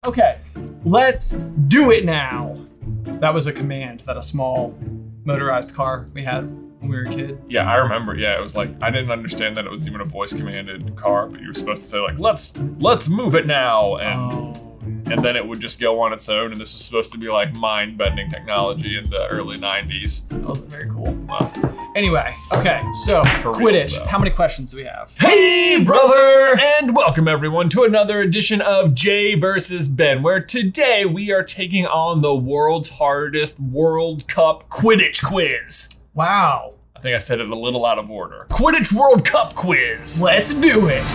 Okay, let's do it now. That was a command that a small motorized car we had when we were a kid. Yeah, I remember. Yeah, it was like, I didn't understand that it was even a voice commanded car, but you were supposed to say like, let's move it now. And then it would just go on its own. And this is supposed to be like mind-bending technology in the early 90s. That was very cool. Anyway, okay, so Quidditch, how many questions do we have? Hey, brother! And welcome everyone to another edition of Jay versus Ben, where today we are taking on the world's hardest World Cup Quidditch quiz. Wow. I think I said it a little out of order. Quidditch World Cup quiz. Let's do it.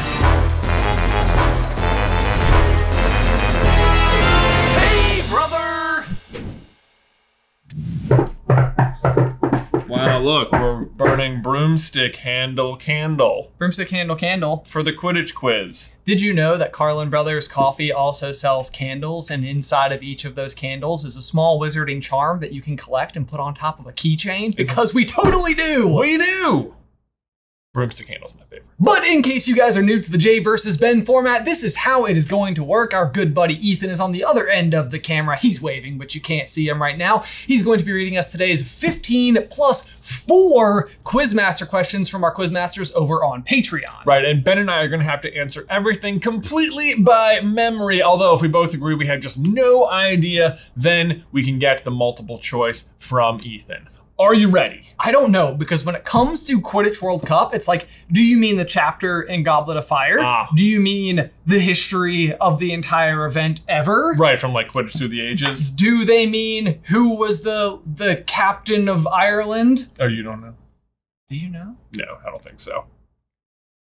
Hey, brother! Wow, look, we're burning broomstick handle candle. Broomstick handle candle. For the Quidditch quiz. Did you know that Carlin Brothers Coffee also sells candles, and inside of each of those candles is a small wizarding charm that you can collect and put on top of a keychain? Because we totally do! We do! Broomstick handle's my favorite. But in case you guys are new to the Jay versus Ben format, this is how it is going to work. Our good buddy Ethan is on the other end of the camera. He's waving, but you can't see him right now. He's going to be reading us today's 15 plus 4 Quizmaster questions from our Quizmasters over on Patreon. Right, and Ben and I are gonna have to answer everything completely by memory. Although if we both agree we have just no idea, then we can get the multiple choice from Ethan. Are you ready? I don't know, because when it comes to Quidditch World Cup, it's like, do you mean the chapter in Goblet of Fire? Do you mean the history of the entire event ever? Right, from like Quidditch through the ages. Do they mean who was the captain of Ireland? Oh, you don't know? Do you know? No, I don't think so.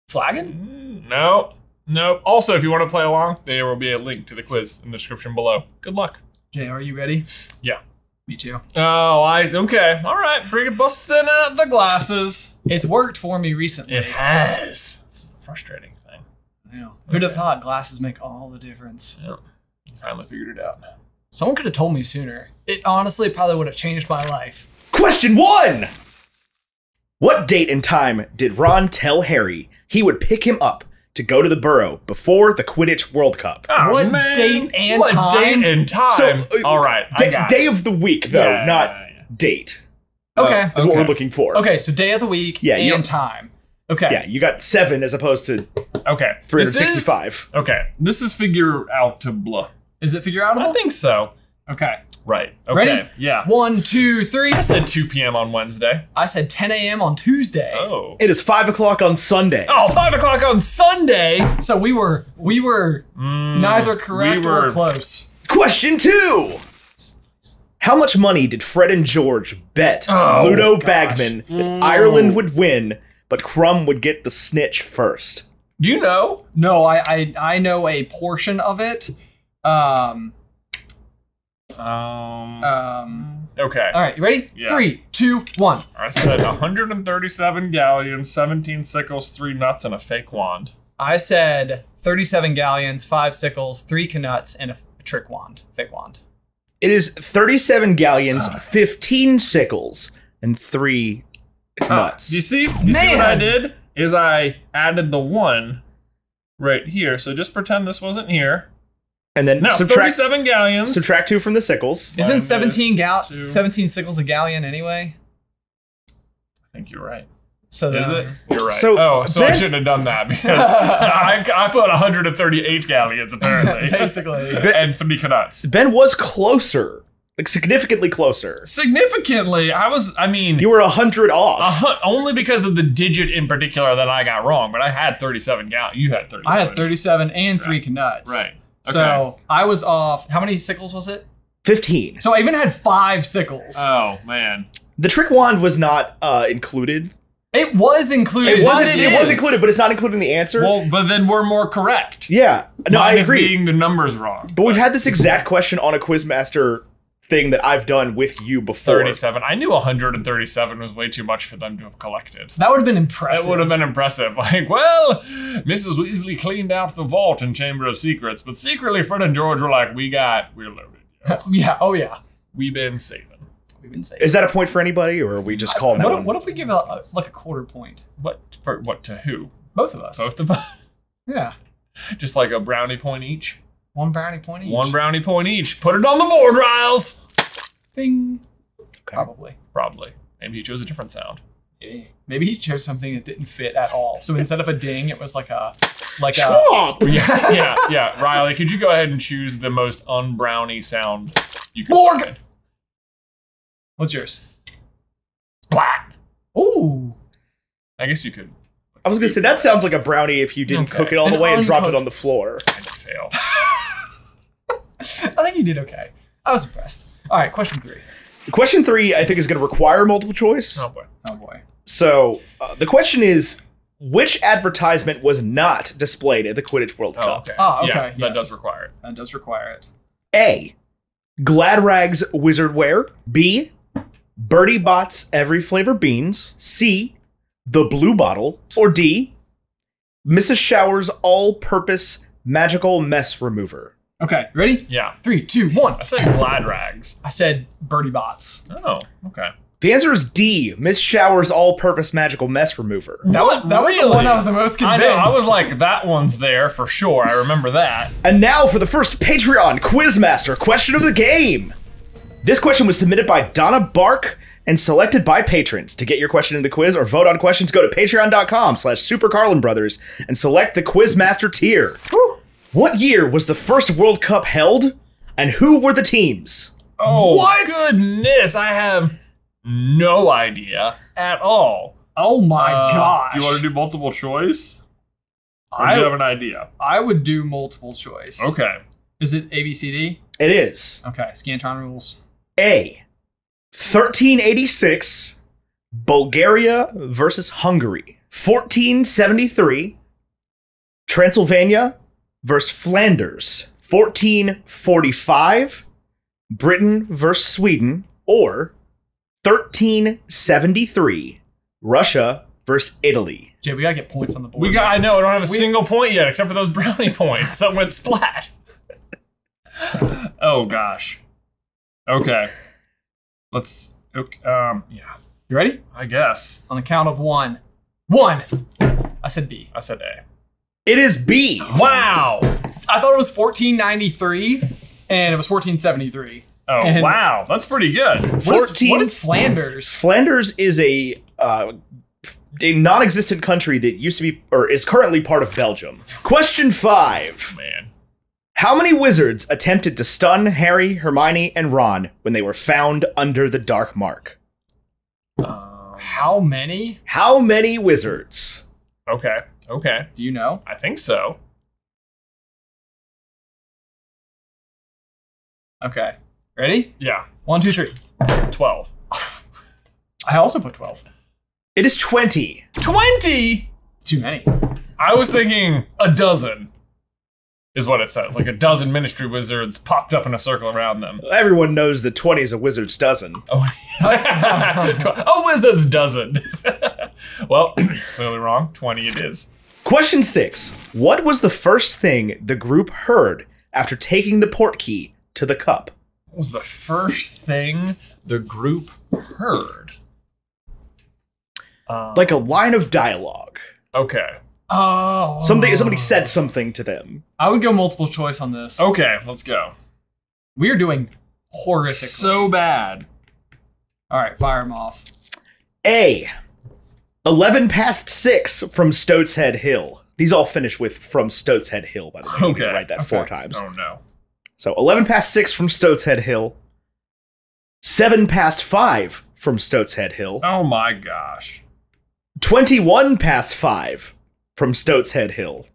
Flagon? No, nope. Also, if you want to play along, there will be a link to the quiz in the description below. Good luck. Jay, are you ready? Yeah. Me too. Oh, okay. All right, bring it, busting out the glasses. It's worked for me recently. It has. It's the frustrating thing. I know. Who'd have thought glasses make all the difference? Yep. You finally figured it out. Someone could have told me sooner. It honestly probably would have changed my life. Question 1! What date and time did Ron tell Harry he would pick him up to go to the Burrow before the Quidditch World Cup? Oh, what man. date and time? What date and time? So, all right, I got day it. of the week, though, Yeah, not yeah. date. Okay. Is what we're looking for. Okay, so day of the week and time. Okay. Yeah, you got 7 as opposed to Okay. 365. This is figure outable. Is it figure outable? I think so. Okay. Right. Okay. Ready? Yeah. 1, 2, 3. I said 2 p.m. on Wednesday. I said 10 a.m. on Tuesday. Oh. It is 5 o'clock on Sunday. Oh, 5 o'clock on Sunday. So we were neither correct or close. Question 2! How much money did Fred and George bet Ludo Bagman that Ireland would win, but Crumb would get the snitch first? Do you know? No, I know a portion of it. Okay. All right, you ready? Yeah. 3, 2, 1. I said 137 galleons, 17 sickles, 3 nuts, and a fake wand. I said 37 galleons, 5 sickles, 3 canuts, and a trick wand, fake wand. It is 37 galleons, 15 sickles, and 3 nuts. You see what I did? Is I added the 1 right here. So just pretend this wasn't here. And then No, subtract 37 galleons. Subtract 2 from the sickles. Isn't 17 sickles a galleon anyway? I think you're right. So Is it? You're right. So I shouldn't have done that because I put 138 galleons apparently. Basically. And 3 canuts. Ben was closer. Like, significantly closer. Significantly, You were 100 off. only because of the digit in particular that I got wrong, but I had 37 galleons. You had 37. I had 37 and 3 canuts. Right. Okay. So I was off. How many sickles was it? 15. So I even had 5 sickles. Oh, man. The trick wand was not included. It was included. It was included, but it's not included in the answer. Well, but then we're more correct. Yeah. No, I agree. Being the numbers wrong. But we've had this exact question on a Quizmaster thing that I've done with you before. 37. I knew 137 was way too much for them to have collected. That would have been impressive. It would have been impressive. Like, well, Mrs. Weasley cleaned out the vault in Chamber of Secrets, but secretly Fred and George were like, we're loaded. Yeah, oh yeah. We've been saving. Is that a point for anybody, or are we just calling that one? What if we give like a quarter point? What to who? Both of us. Both of us? Yeah. Just like a brownie point each? 1 brownie point each. 1 brownie point each. Put it on the board, Riles. Ding. Okay. Probably. Maybe he chose a different sound. Maybe he chose something that didn't fit at all. So instead of a ding, it was like a Yeah. Riley, could you go ahead and choose the most unbrownie sound you could Borg! find? What's yours? Splat. Ooh. I guess you could. I was gonna say that sounds like a brownie if you didn't cook it all the way and drop it on the floor. I'd fail. I think you did okay. I was impressed. All right, question 3. Question 3, I think, is going to require multiple choice. Oh boy. Oh boy. So the question is, which advertisement was not displayed at the Quidditch World Cup? Okay. Oh, okay. Yeah, Yes. that does require it. That does require it. A. Glad Rags Wizard Wear. B. Birdie Bot's Every Flavor Beans. C. The Blue Bottle. Or D. Mrs. Shower's All-Purpose Magical Mess Remover. Okay, ready? Yeah. 3, 2, 1. I said Glad Rags. I said Birdie Bots. Oh, okay. The answer is D. Miss Shower's All-Purpose Magical Mess Remover. That was the one I was the most I convinced. know. I was like, that one's there for sure. I remember that. And now for the first Patreon Quizmaster question of the game. This question was submitted by Donna Bark and selected by patrons. To get your question in the quiz or vote on questions, go to patreon.com/SuperCarlinBrothers and select the Quizmaster tier. Whew. What year was the first World Cup held, and who were the teams? Oh, What? goodness. I have no idea at all. Oh my gosh. Do you want to do multiple choice? Or do you have an idea? I would do multiple choice. Okay. Is it ABCD? It is Okay, Scantron rules. A. 1386, Bulgaria versus Hungary. 1473, Transylvania versus Flanders. 1445, Britain versus Sweden. Or 1373, Russia versus Italy. Jay, we gotta get points on the board. I know, I don't have a single point yet, except for those brownie points that went splat. Oh, gosh. Okay. Let's, okay, yeah, You ready? I guess. On the count of 1. 1. I said B. I said A. It is B. Wow. I thought it was 1493, and it was 1473. Oh, And- wow. That's pretty good. What is Flanders? Flanders is a non-existent country that used to be, or is currently part of Belgium. Question 5. Man. How many wizards attempted to stun Harry, Hermione, and Ron when they were found under the Dark Mark? How many? How many wizards? Okay. Okay. Do you know? I think so. Okay. Ready? Yeah. 1, 2, 3. 12. I also put 12. It is 20. 20? Too many. I was thinking a dozen. Is what it says. Like a dozen ministry wizards popped up in a circle around them. Everyone knows that 20 is a wizard's dozen. Oh, a wizard's dozen. Well, clearly wrong. 20 it is. Question 6. What was the first thing the group heard after taking the portkey to the cup? What was the first thing the group heard? Like a line of dialogue. Okay. Oh. Somebody said something to them. I would go multiple choice on this. Okay, let's go. We are doing horrifically. So bad. All right, fire them off. A. 11 past 6 from Stoats Head Hill. These all finish with from Stoats Head Hill, by the way. We need to Okay, write that 4 times. Oh no. So 11 past 6 from Stoats Head Hill. 7 past 5 from Stoats Head Hill. Oh my gosh. 21 past 5 from Stoats Head Hill.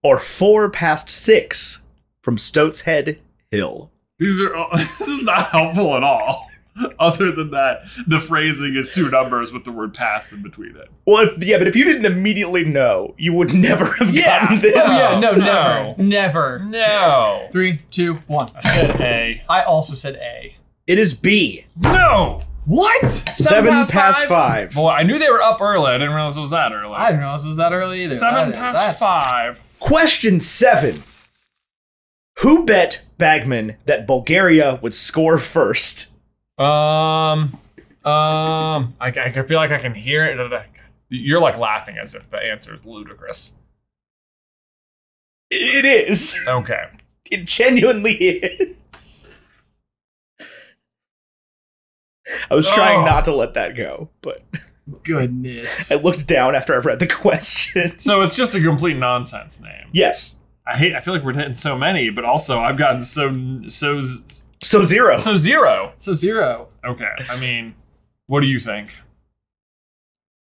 Or 4 past 6 from Stoats Head Hill. These are all, this is not helpful at all. Other than that, the phrasing is 2 numbers with the word past in between it. Well, yeah, but if you didn't immediately know, you would never have gotten this. Oh, yeah, no, No. never. No. 3, 2, 1. I said A. I also said A. It is B. No! What? 7 past 5. Boy, I knew they were up early. I didn't realize it was that early. I didn't realize it was that early either. 7 past 5. Question 7. Who bet Bagman that Bulgaria would score first? I feel like I can hear it. You're like laughing as if the answer is ludicrous. It is. Okay. It genuinely is. I was trying not to let that go, but Goodness. I looked down after I read the question. So it's just a complete nonsense name. Yes. I feel like we're hitting so many, but also I've gotten so zero. So zero. So zero. Okay. I mean, what do you think?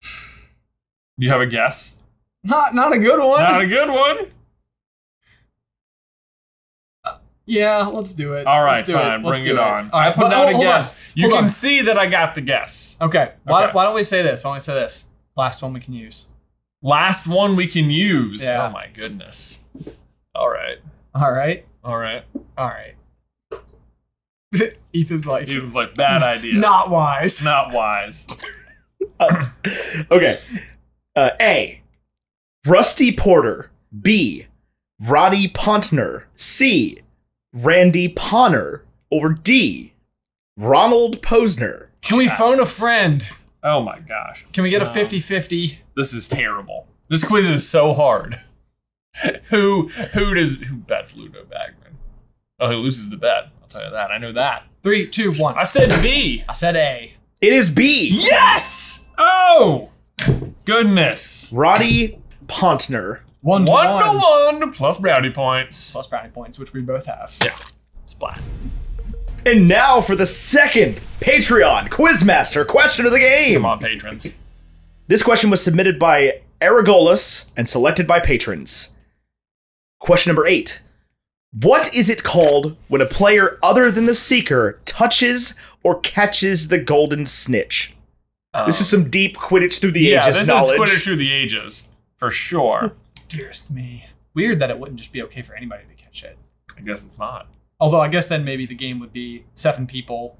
Do you have a guess? Not a good one. Not a good one. Yeah, let's do it. All right, Let's do fine. Let's Bring do it on. All right, I put down a guess. You Hold can on. see that I got the guess. Okay. Why Okay. don't we say this? Why don't we say this? Last one we can use. Last one we can use. Yeah. Oh my goodness. All right. All right. All right. All right. Ethan's like, Ethan's like, bad idea. not wise. Not wise. Okay. A. Rusty Porter. B. Roddy Pontner. C. Randy Ponner. Or D. Ronald Posner. Can we phone a friend? Oh my gosh. Can we get a 50-50? This is terrible. This quiz is so hard. Who bets Ludo Bagman? Oh, who loses the bet? I'll tell you that. I know that. 3, 2, 1. I said B. I said A. It is B. Yes! Oh! Goodness. Roddy Pontner. 1 to 1 to 1. 1 plus brownie points. Plus brownie points, which we both have. Yeah. Splat. And now for the second Patreon Quizmaster question of the game. Come on, patrons. This question was submitted by Aragolas and selected by patrons. Question number 8. What is it called when a player other than the Seeker touches or catches the golden snitch? This is some deep Quidditch through the ages this knowledge. is Quidditch through the ages. For sure. Dearest me. Weird that it wouldn't just be okay for anybody to catch it. I guess it's not. Although I guess then maybe the game would be 7 people.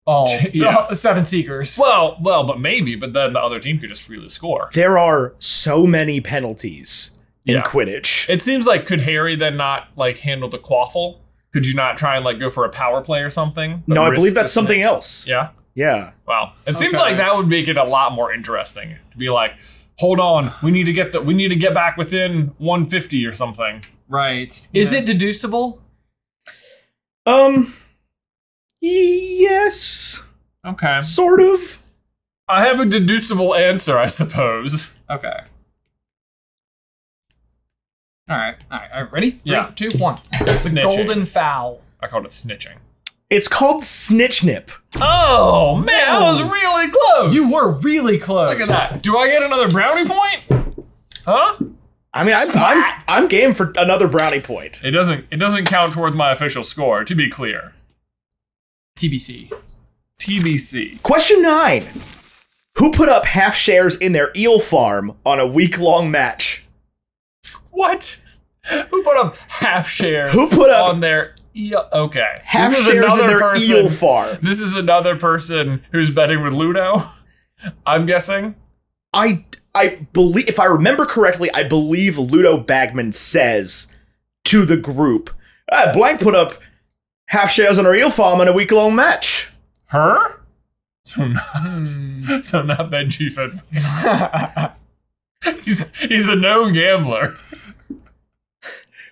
Oh, Yeah. 7 Seekers. Well, but maybe, but then the other team could just freely score. There are so many penalties in Yeah. Quidditch. It seems like, could Harry then not like handle the quaffle? Could you not try and like go for a power play or something? No, I Risk believe the that's something snitch? else. Yeah. Yeah. Wow. It seems Okay. like that would make it a lot more interesting to be like, hold on, we need to get back within 150 or something. Right. Is Yeah. it deducible? Yes. Okay. Sort of. I have a deducible answer, I suppose. Okay. All right. Ready? 3, Yeah. 2, 1. The Snitching. golden foul. I called it snitching. It's called Snitch Nip. Oh man, that was really close. You were really close. Look at that. Do I get another brownie point? Huh? I mean, I'm game for another brownie point. It doesn't count towards my official score, to be clear. TBC. TBC. Question 9. Who put up half shares in their eel farm on a week-long match? What? Who put up half shares Who put up on their okay. half This is shares in another their person. eel farm? This is another person who's betting with Ludo. I'm guessing. I believe, if I remember correctly, I believe Ludo Bagman says to the group, Blank put up half shares on her eel farm in a week-long match. Her? So not Benji Fed. He's a known gambler.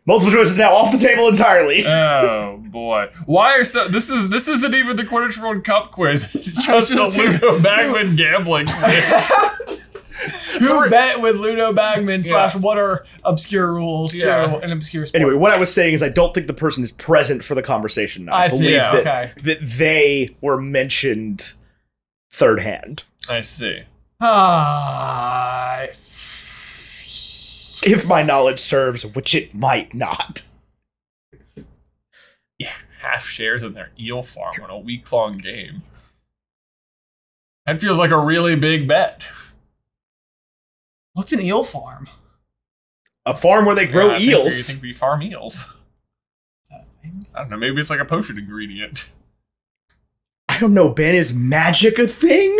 Multiple choice is now off the table entirely. Oh boy! Why are this isn't even the Quidditch World Cup quiz. It's just the Ludo Bagman gambling quiz. Who bet with Ludo Bagman / what are obscure rules? Yeah. So an obscure sport. Anyway, what I was saying is I don't think the person is present for the conversation. I see, believe yeah, that they were mentioned third hand. I see. If my knowledge serves, which it might not. Yeah, half shares in their eel farm on a week-long game. That feels like a really big bet. What's an eel farm? A farm where they grow I think eels. You think we farm eels? I don't know. Maybe it's like a potion ingredient. I don't know, Ben. Is magic a thing?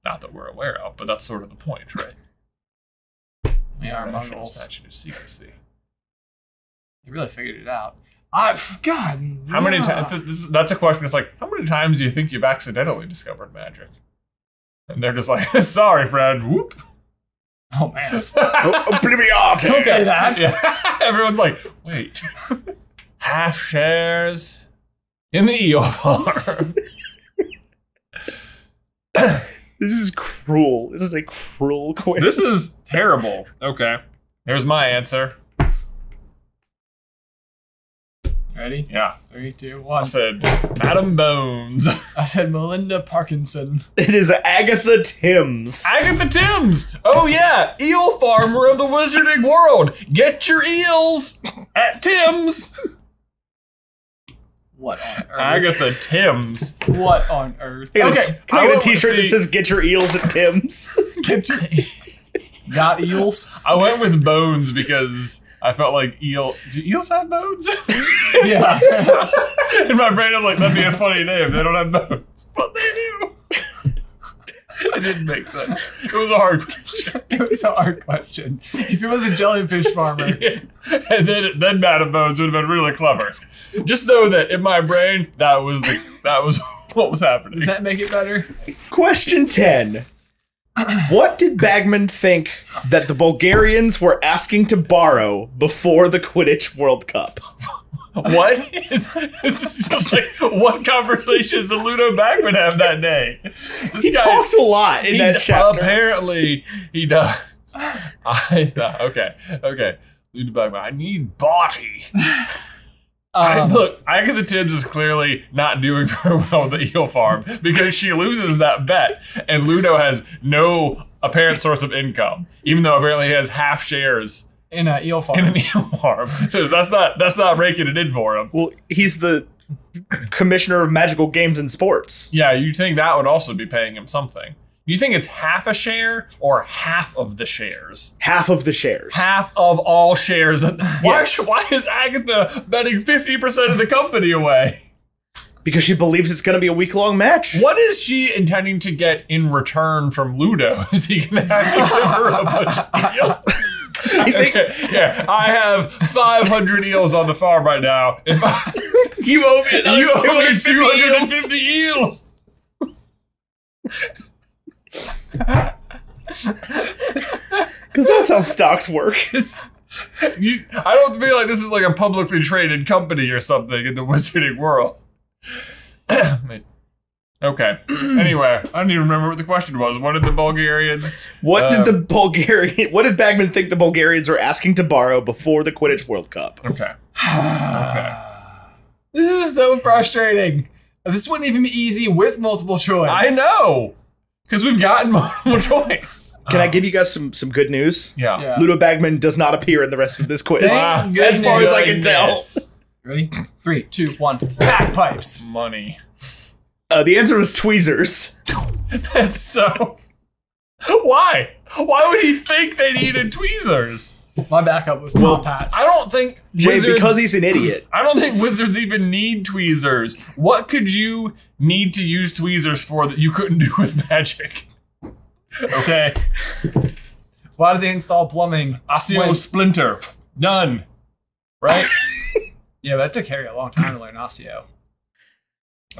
Not that we're aware of, but that's sort of the point, right? We are National muggles. statute of secrecy. You really figured it out. God. How many times? That's a question. It's like, how many times do you think you've accidentally discovered magic? And they're just like, sorry, friend. Whoop. Oh, man. Obliviate. Don't say that. Yeah. Everyone's like, wait. Half shares in the eel farm. This is cruel. This is a cruel quiz. This is terrible. Okay. Here's my answer. Ready? Yeah. 3, 2, I 1. said Madam Bones. I said Melinda Parkinson. It is Agatha Timms. Agatha Timms. Oh yeah, eel farmer of the Wizarding World. Get your eels at Timms. What on earth? Agatha Timms. What on earth? Can I get a went with- t-shirt that see- says "Get your eels at Timms"? Get your got eels? I went with Bones because I felt like eel. Do eels have bones? Yeah. In my brain, I'm like, that'd be a funny name. They don't have bones, but they do. It didn't make sense. It was a hard question. It was a hard question. If it was a jellyfish farmer. And then Madam Bones would have been really clever. Just know that in my brain, that was what was happening. Does that make it better? Question 10. What did Bagman think that the Bulgarians were asking to borrow before the Quidditch World Cup? What is this? Is just like what conversations did Ludo Bagman have that day? This He talks a lot in that chapter. Apparently, he does. I thought, okay. Ludo Bagman, I need body. Look, Agatha Timms is clearly not doing very well with the eel farm because she loses that bet, and Ludo has no apparent source of income, even though apparently he has half shares in an eel farm. in an eel farm. So that's not raking it in for him. Well, he's the commissioner of magical games and sports. Yeah, you'd think that would also be paying him something. You think it's half a share or half of the shares? Half of the shares. Half of all shares. Yes. Why is Agatha betting 50% of the company away? Because she believes it's going to be a week-long match. What is she intending to get in return from Ludo? Is he going to have to give her a bunch of eels? Okay, yeah, I have 500 eels on the farm right now. If You owe me another you owe me 250 250 eels. Because that's how stocks work. I don't feel like this is like a publicly traded company or something in the wizarding world. Okay. Anyway, I don't even remember what the question was. What did the Bulgarians? What did Bagman think the Bulgarians were asking to borrow before the Quidditch World Cup? Okay. Okay. This is so frustrating. This wouldn't even be easy with multiple choice. I know, because we've gotten multiple choice. Can I give you guys some good news? Yeah. Ludo Bagman does not appear in the rest of this quiz. Thank As far as I can tell. goodness. Ready? 3, 2, 1. Bagpipes. Money. The answer was tweezers. That's so. Why? Why would he think they needed tweezers? My backup was top hats. I don't think Jay, wizards. because he's an idiot. I don't think wizards even need tweezers. What could you need to use tweezers for that you couldn't do with magic? Okay. Why did they install plumbing? Osseo splinter. Done. Right? Yeah, that took Harry a long time to learn Osseo.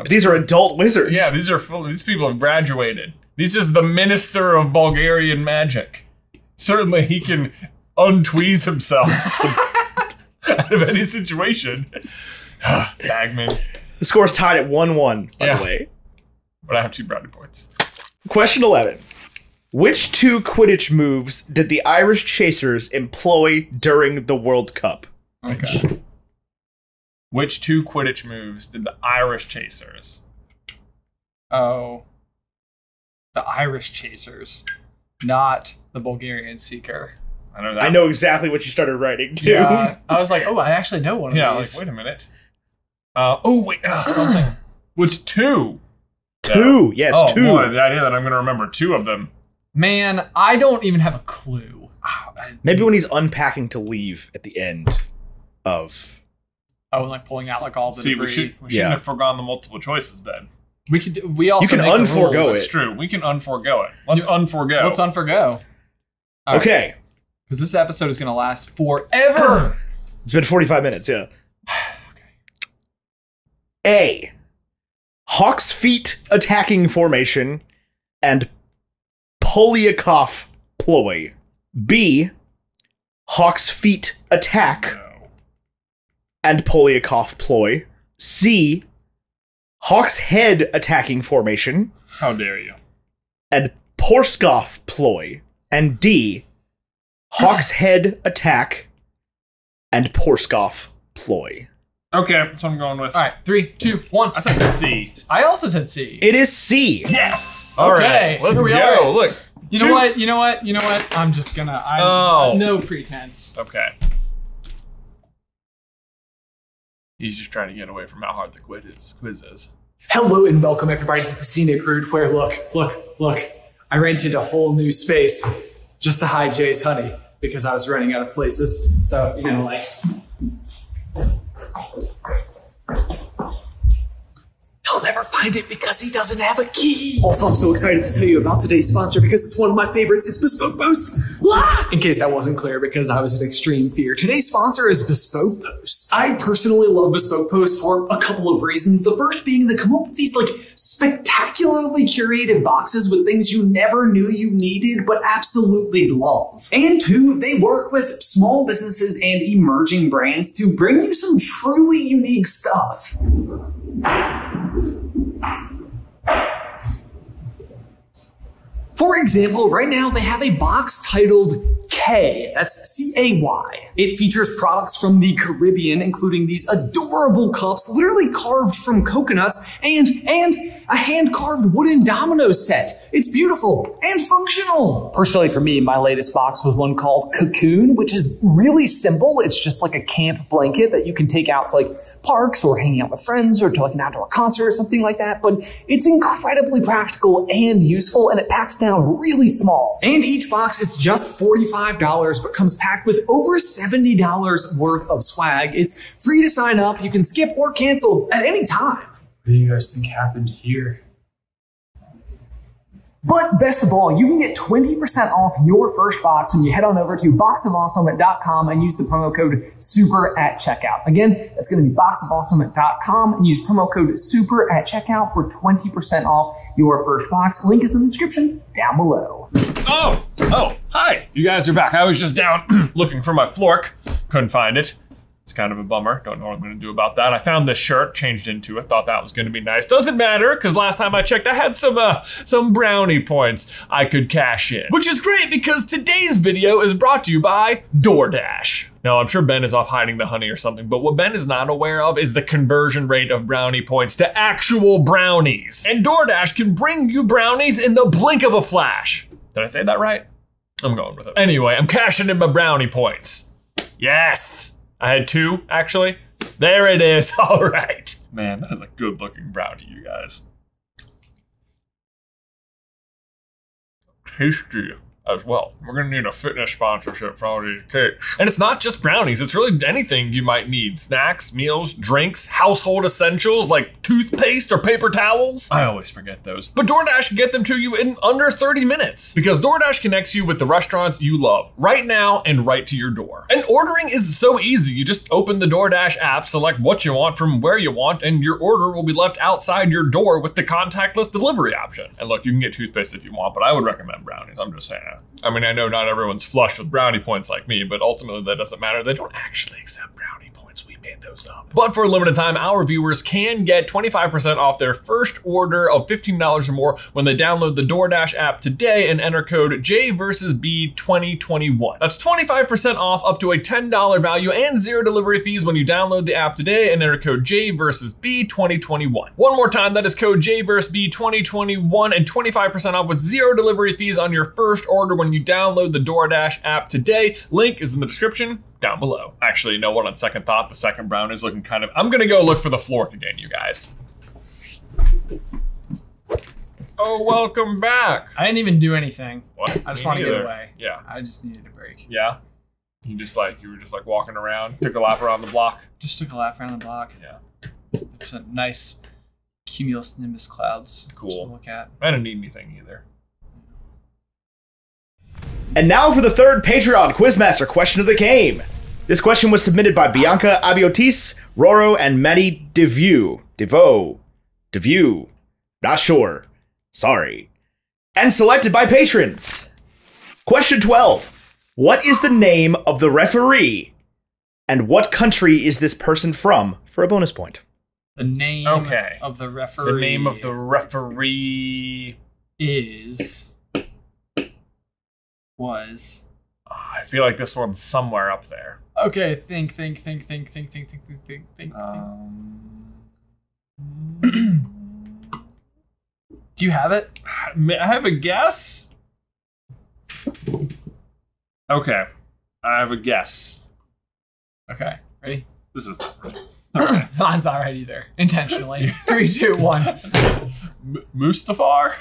These are adult wizards. Yeah, these people have graduated. This is the minister of Bulgarian magic. Certainly he can untweeze himself out of any situation. Bagman. The score's tied at 1-1, by the way. But I have 2 brownie points. Question 11. Which 2 Quidditch moves did the Irish Chasers employ during the World Cup? Okay. Which 2 Quidditch moves did the Irish Chasers? Oh. The Irish Chasers. Not the Bulgarian Seeker. I know that. I know exactly what you started writing, too. Yeah. I was like, oh, I actually know one of Yeah, like, these. wait a minute. Something. Which 2? 2. Yes, Oh, 2. boy, the idea that I'm going to remember 2 of them. Man, I don't even have a clue. Maybe when he's unpacking to leave at the end of... Oh, and like pulling out like all the See, we debris. shouldn't have forgone the multiple choices, Ben. We also You can make the unforgo rules. it. It's true. We can unforgo it. Let's unforgo. Let's unforgo. Okay. Because this episode is going to last forever. It's been 45 minutes, yeah. A. Hawk's Feet attacking formation and Polyakov ploy. B, Hawk's feet attack and Polyakov ploy. C, Hawk's head attacking formation. How dare you? And Porskov ploy. And D, Hawk's head attack and Porskov ploy. Okay, that's what I'm going with. All right, 3, 2, 1. I said C. I also said C. It is C. Yes. Okay, All right, let's here we go. are. Look. You know what? You know what? You know what? I'm just gonna. No pretense. Okay. He's just trying to get away from how hard the quiz is. Hello and welcome everybody to the Scenic Route where look. I rented a whole new space just to hide Jay's honey because I was running out of places. So, you know, like. He'll never find it because he doesn't have a key. Also, I'm so excited to tell you about today's sponsor because it's one of my favorites. It's Bespoke Post. In case that wasn't clear because I was in extreme fear. Today's sponsor is Bespoke Post. I personally love Bespoke Post for a couple of reasons. The first being they come up with these like spectacularly curated boxes with things you never knew you needed but absolutely love. And two, they work with small businesses and emerging brands to bring you some truly unique stuff. For example, right now they have a box titled K, that's C-A-Y. It features products from the Caribbean, including these adorable cups, literally carved from coconuts, and a hand-carved wooden domino set. It's beautiful and functional. Personally for me, my latest box was one called Cocoon, which is really simple. It's just like a camp blanket that you can take out to like parks or hanging out with friends or to like an outdoor concert or something like that. But it's incredibly practical and useful, and it packs down really small. And each box is just $45, but comes packed with over $70 worth of swag. It's free to sign up. You can skip or cancel at any time. What do you guys think happened here? But best of all, you can get 20% off your first box when you head on over to boxofawesome.com and use the promo code SUPER at checkout. Again, that's going to be boxofawesome.com and use promo code SUPER at checkout for 20% off your first box. Link is in the description down below. Oh, hi. You guys are back. I was just down looking for my flork. Couldn't find it. It's kind of a bummer. Don't know what I'm going to do about that. I found this shirt, changed into it, thought that was going to be nice. Doesn't matter, because last time I checked, I had some brownie points I could cash in. Which is great, because today's video is brought to you by DoorDash. Now, I'm sure Ben is off hiding the honey or something, but what Ben is not aware of is the conversion rate of brownie points to actual brownies. And DoorDash can bring you brownies in the blink of a flash. Did I say that right? I'm going with it. Anyway, I'm cashing in my brownie points. Yes! I had 2, actually. There it is. All right. Man, that is a good looking brownie, you guys. Tasty as well. We're gonna need a fitness sponsorship for all these cakes. And it's not just brownies, it's really anything you might need. Snacks, meals, drinks, household essentials like toothpaste or paper towels. I always forget those. But DoorDash can get them to you in under 30 minutes because DoorDash connects you with the restaurants you love right now and right to your door. And ordering is so easy. You just open the DoorDash app, select what you want from where you want, and your order will be left outside your door with the contactless delivery option. And look, you can get toothpaste if you want, but I would recommend brownies. I'm just saying. I mean, I know not everyone's flush with brownie points like me, but ultimately that doesn't matter. They don't actually accept brownie points. We made those up. But for a limited time, our viewers can get 25% off their first order of $15 or more when they download the DoorDash app today and enter code JVB2021. That's 25% off up to a $10 value and 0 delivery fees when you download the app today and enter code JVB2021. One more time, that is code JVB2021 and 25% off with 0 delivery fees on your first order when you download the DoorDash app today. Link is in the description down below. Actually, you know what? On second thought, the second brown is looking kind of... I'm gonna go look for the flork again, you guys. Oh, welcome back. I didn't even do anything. What? I just want to get away. Yeah. I just needed a break. Yeah? You were just like walking around, took a lap around the block. Just took a lap around the block. Yeah. There's some nice cumulus nimbus clouds cool. to look at. I didn't need anything either. And now for the third Patreon Quizmaster question of the game. This question was submitted by Bianca Abiotis, Roro, and Maddie DeVue. Not sure. Sorry. And selected by patrons. Question 12. What is the name of the referee? And what country is this person from for a bonus point? The name of the referee. The name of the referee was. I feel like this one's somewhere up there. Okay, think. Do you have it? I have a guess. Okay, I have a guess. Okay, ready? This is Okay. Mine's not right either. Intentionally. 3, 2, 1. Mustafar.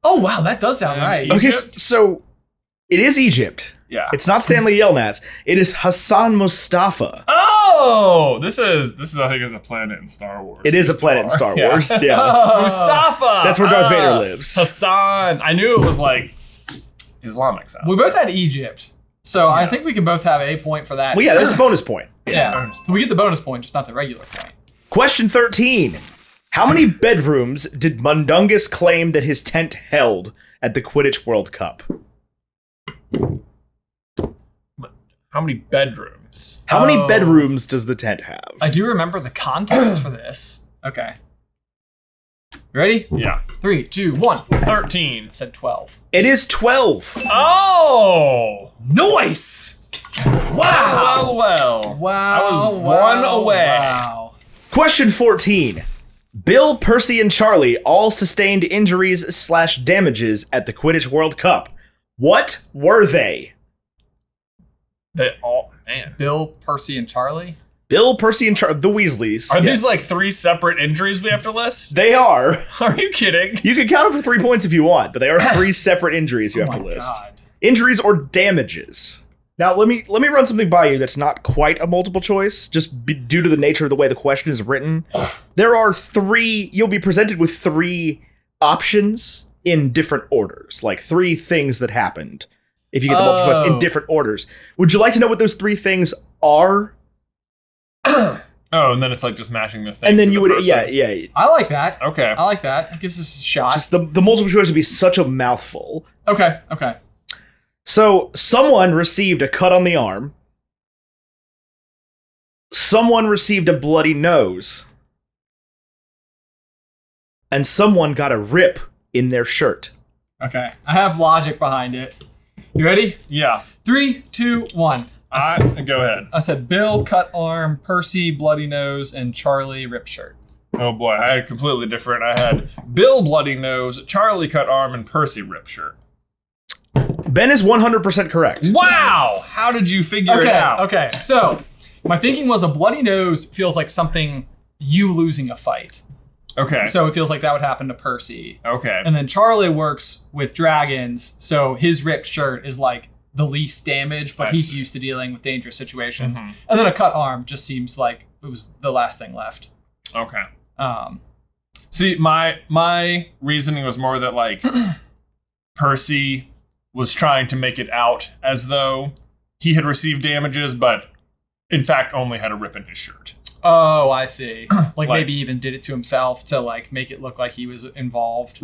Oh wow, that does sound right. Okay, Egypt? so it is Egypt. Yeah. It's not Stanley Yelnats. It is Hassan Mustafa. Oh, this is I think is a planet in Star Wars. It is a planet in Star Wars. Yeah. Mustafa. That's where Darth Vader lives. Hassan. I knew it was like Islamic sound. We both had Egypt, so I think we can both have a point for that. Well, yeah, that's a bonus point. Yeah, we get the bonus point, just not the regular point. Question 13. How many bedrooms did Mundungus claim that his tent held at the Quidditch World Cup? How many bedrooms? How many bedrooms does the tent have? I do remember the context for this. Okay. Ready? Yeah. 3, 2, 1. 13. I said 12. It is 12. Oh! Nice! Wow! Well. Wow. I was one away. Wow. Question 14. Bill, Percy, and Charlie all sustained injuries / damages at the Quidditch World Cup. What were they? They all, man. Bill, Percy, and Charlie? Bill, Percy, and Charlie, the Weasleys. Are these like 3 separate injuries we have to list? They are. Are you kidding? You can count them for 3 points if you want, but they are 3 separate injuries you have to list. God. Injuries or damages. Now, let me run something by you that's not quite a multiple choice, just due to the nature of the way the question is written. There are 3, you'll be presented with 3 options in different orders, like 3 things that happened. If you get the multiple choice in different orders. Would you like to know what those 3 things are? Oh, and then it's like just matching the thing. And then to you the would, person. yeah. I like that. Okay. I like that. It gives us a shot. Just the multiple choice would be such a mouthful. Okay. So, someone received a cut on the arm. Someone received a bloody nose. And someone got a rip in their shirt. Okay. I have logic behind it. You ready? Yeah. 3, 2, 1. Go ahead. I said Bill, cut arm, Percy, bloody nose, and Charlie, rip shirt. Oh boy, I had completely different. I had Bill bloody nose, Charlie cut arm, and Percy rip shirt. Ben is 100% correct. Wow! How did you figure it out? Okay, so my thinking was a bloody nose feels like something you losing a fight. Okay. So it feels like that would happen to Percy. Okay. And then Charlie works with dragons, so his ripped shirt is like the least damage, but he's used to dealing with dangerous situations. Mm-hmm. And then a cut arm just seems like it was the last thing left. Okay. See, my reasoning was more that like Percy was trying to make it out as though he had received damages, but in fact only had a rip in his shirt. Oh, I see. Like maybe even did it to himself to like make it look like he was involved.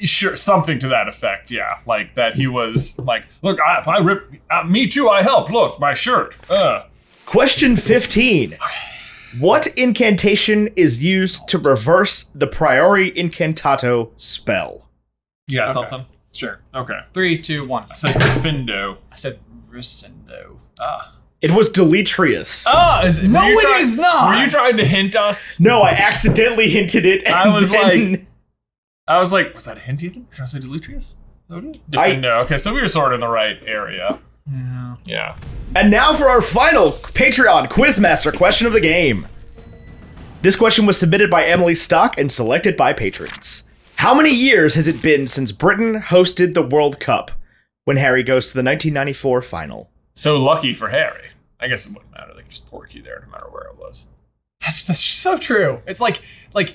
Sure, something to that effect. Yeah, like that he was like, look, I ripped. Me too. I helped. Look, my shirt. Question 15. What incantation is used to reverse the Priori Incantato spell? Yeah, Okay. something. Sure. Okay. 3, 2, 1. I said Gryffindor. I said Gryffindor. It was Deletrius. No, it is not. Were you trying to hint us? No, I accidentally hinted it. I was like, was that a hint even? Should I say Deletrius? Gryffindor. Okay, so we were sort of in the right area. Yeah. And now for our final Patreon Quizmaster question of the game. This question was submitted by Emily Stock and selected by patrons. How many years has it been since Britain hosted the World Cup when Harry goes to the 1994 final? So lucky for Harry. I guess it wouldn't matter. They could just pork you there no matter where it was. That's so true. It's like,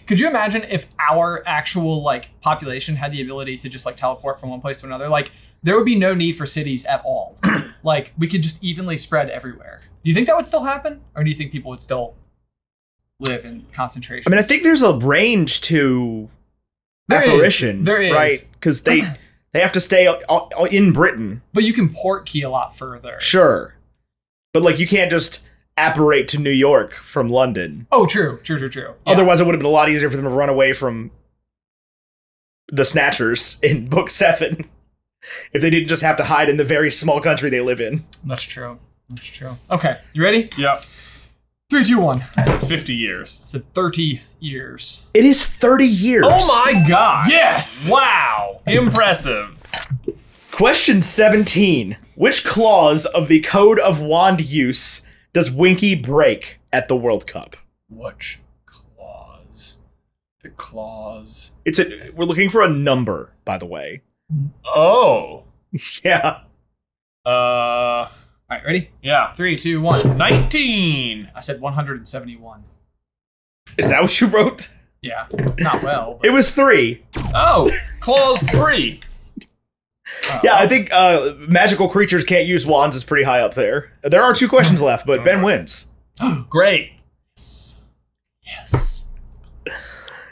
could you imagine if our actual like population had the ability to just like teleport from one place to another? Like, there would be no need for cities at all. Like, we could just evenly spread everywhere. Do you think that would still happen? Or do you think people would still live in concentration? I mean, I think there's a range to apparition. There is. Right? Because They have to stay in Britain. But you can port key a lot further. Sure. But, like, you can't just apparate to New York from London. Oh, true. Yeah. Otherwise, it would have been a lot easier for them to run away from the Snatchers in Book 7 if they didn't just have to hide in the very small country they live in. That's true. Okay, you ready? Yep. 3, 2, 1. I said 50 years. I said 30 years. It is 30 years. Oh my god! Yes! Wow! Impressive. Question 17. Which clause of the Code of Wand Use does Winky break at the World Cup? Which clause? The clause. We're looking for a number, by the way. Oh. Yeah. All right, ready? Yeah. 3, 2, 1. 19. I said 171. Is that what you wrote? Yeah, not well. But... It was 3. Oh, clause 3. Yeah, I think magical creatures can't use wands is pretty high up there. There are 2 questions left, but Ben wins. Great. Yes.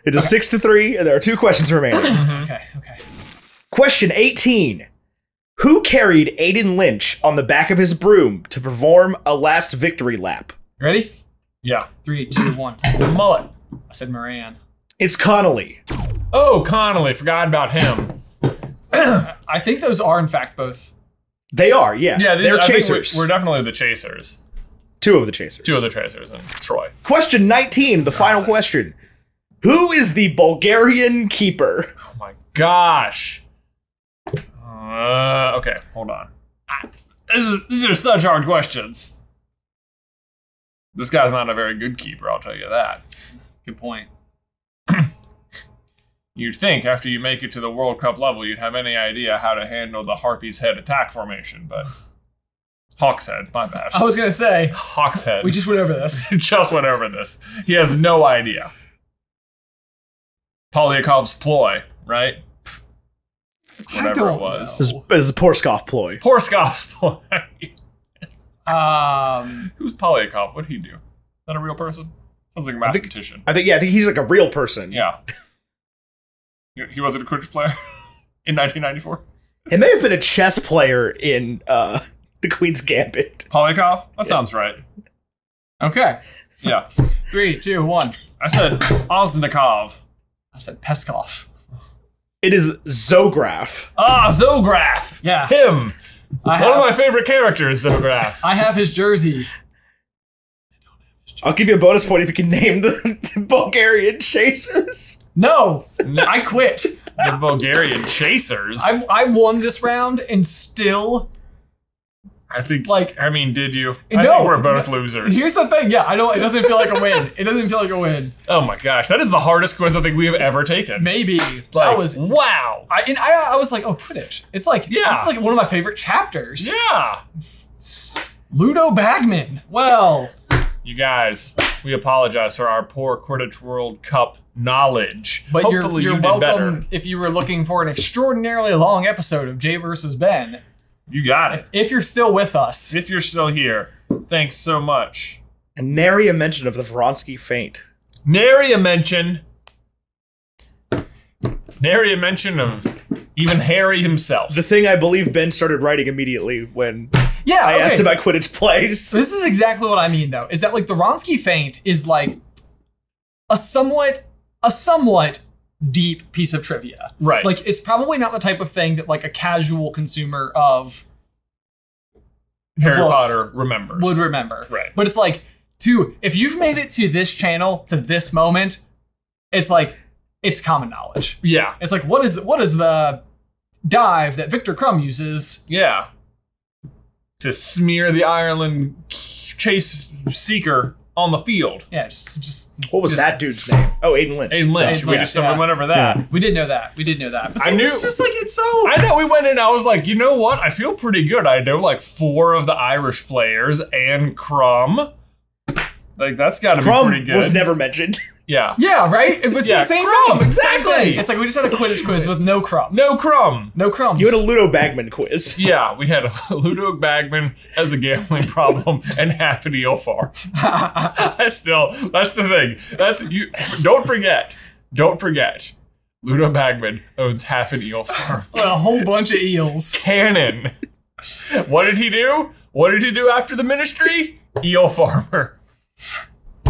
It is 6-3, and there are 2 questions remaining. Okay. Question 18. Who carried Aiden Lynch on the back of his broom to perform a last victory lap? Ready? Yeah. 3, 2, 1. The mullet. I said Moran. It's Connolly. Oh, Connolly. Forgot about him. I think those are, in fact, both. They are, yeah. Yeah, they're I think chasers. we're definitely the chasers. 2 of the chasers. 2 of the chasers and Troy. Question 19, the final question. Who is the Bulgarian keeper? Oh my gosh. Okay, hold on. These are such hard questions. This guy's not a very good keeper, I'll tell you that. Good point. You'd think after you make it to the World Cup level, you'd have any idea how to handle the Harpy's Head attack formation, but... Hawk's Head, my bad. I was going to say... Hawk's Head. We just went over this. Just went over this. He has no idea. Polyakov's ploy, right? Whatever it was. This is a Porskov ploy. Porskov's ploy. Who's Who's Polyakov? What'd he do? Is that a real person? Sounds like a mathematician. I think he's like a real person. Yeah. He wasn't a Quidditch player in 1994? He may have been a chess player in the Queen's Gambit. Polyakov? That sounds right. Okay. Yeah. 3, 2, 1. I said Oznikov. I said Peskov. It is Zograf. Ah, Zograf. Yeah. Him. One of my favorite characters, Zograf. I have his jersey. I'll give you a bonus point if you can name the Bulgarian chasers. No, I quit. The Bulgarian chasers. I won this round and still... I think, like, I mean, did you? No, I think we're both losers. Here's the thing, yeah, I know it doesn't feel like a win. It doesn't feel like a win. Oh my gosh, that is the hardest quiz I think we have ever taken. Maybe. Like, That was... wow. I was like, oh, Quidditch. It's like, Yeah. this is like one of my favorite chapters. Yeah. Ludo Bagman. Well... You guys, we apologize for our poor Quidditch World Cup knowledge. But Hopefully you're you did welcome better. if you were looking for an extraordinarily long episode of Jay versus Ben. You got it. If you're still with us. If you're still here, thanks so much. And nary a mention of the Vronsky feint. Nary a mention. Nary a mention of even Harry himself. The thing I believe Ben started writing immediately when Yeah, I okay. asked about Quidditch plays. This is exactly what I mean, though, is that like the Ronsky feint is like a somewhat deep piece of trivia. Right. Like it's probably not the type of thing that like a casual consumer of Harry books Potter remembers. would remember. Right. But it's like, if you've made it to this channel, to this moment, it's like, it's common knowledge. Yeah. It's like, what is the dive that Victor Crumb uses? Yeah. To smear the Ireland chase seeker on the field. Yeah, just What was that dude's name? Oh, Aiden Lynch. Aiden Lynch. Aiden We Lynch, just yeah. went over that. Yeah. We did know that. But I knew- it's just like, it's so... I know we went in, I was like, you know what? I feel pretty good. I know like 4 of the Irish players and Crumb. Like, that's gotta be pretty good. was never mentioned. Yeah. Yeah, right? It was Yeah, the same Crumb, thing. Same exactly. thing. It's like we just had a Quidditch quiz with no Crumb. No Crumb. No crumbs. You had a Ludo Bagman quiz. Yeah, we had Ludo Bagman as a gambling problem and half an Eofar. That's the thing. Don't forget. Ludo Bagman owns half an eel farm. A whole bunch of eels. Canon. What did he do? What did he do after the ministry? Eel farmer.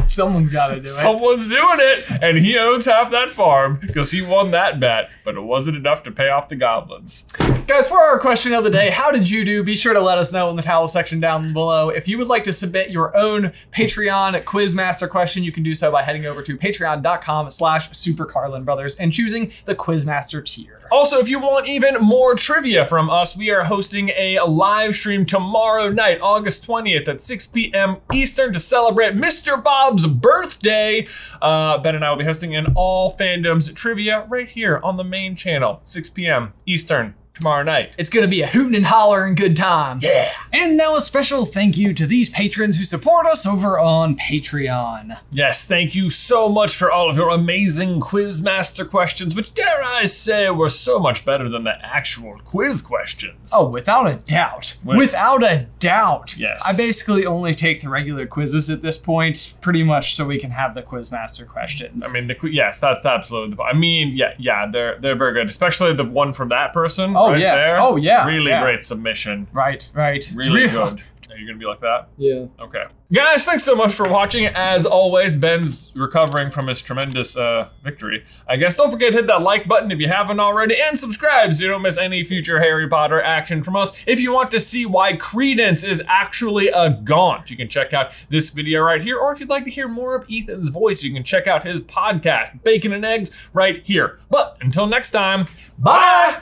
Someone's got to do it. Someone's doing it, and he owns half that farm because he won that bet, but it wasn't enough to pay off the goblins. Guys, for our question of the day, how did you do? Be sure to let us know in the towel section down below. If you would like to submit your own Patreon Quizmaster question, you can do so by heading over to patreon.com/SuperCarlinBrothers and choosing the Quizmaster tier. Also, if you want even more trivia from us, we are hosting a live stream tomorrow night, August 20th at 6 p.m. Eastern to celebrate Mr. Bob's birthday. Ben and I will be hosting an all fandoms trivia right here on the main channel, 6 p.m. Eastern. Tomorrow night. It's gonna be a hootin' and hollering good time. Yeah. And now a special thank you to these patrons who support us over on Patreon. Yes, thank you so much for all of your amazing Quizmaster questions, which dare I say were so much better than the actual quiz questions. Oh, without a doubt. Without a doubt. Yes. I basically only take the regular quizzes at this point, pretty much so we can have the Quizmaster questions. I mean, yes, that's absolutely the point. I mean, yeah, they're very good, especially the one from that person. Oh, right yeah. There. Oh, yeah. Really yeah. great submission. Right. Really good. Are you gonna be like that? Yeah. Okay. Guys, thanks so much for watching. As always, Ben's recovering from his tremendous victory. I guess don't forget to hit that like button if you haven't already, and subscribe so you don't miss any future Harry Potter action from us. If you want to see why Credence is actually a gaunt, you can check out this video right here, or if you'd like to hear more of Ethan's voice, you can check out his podcast, Bacon and Eggs, right here. But until next time, bye!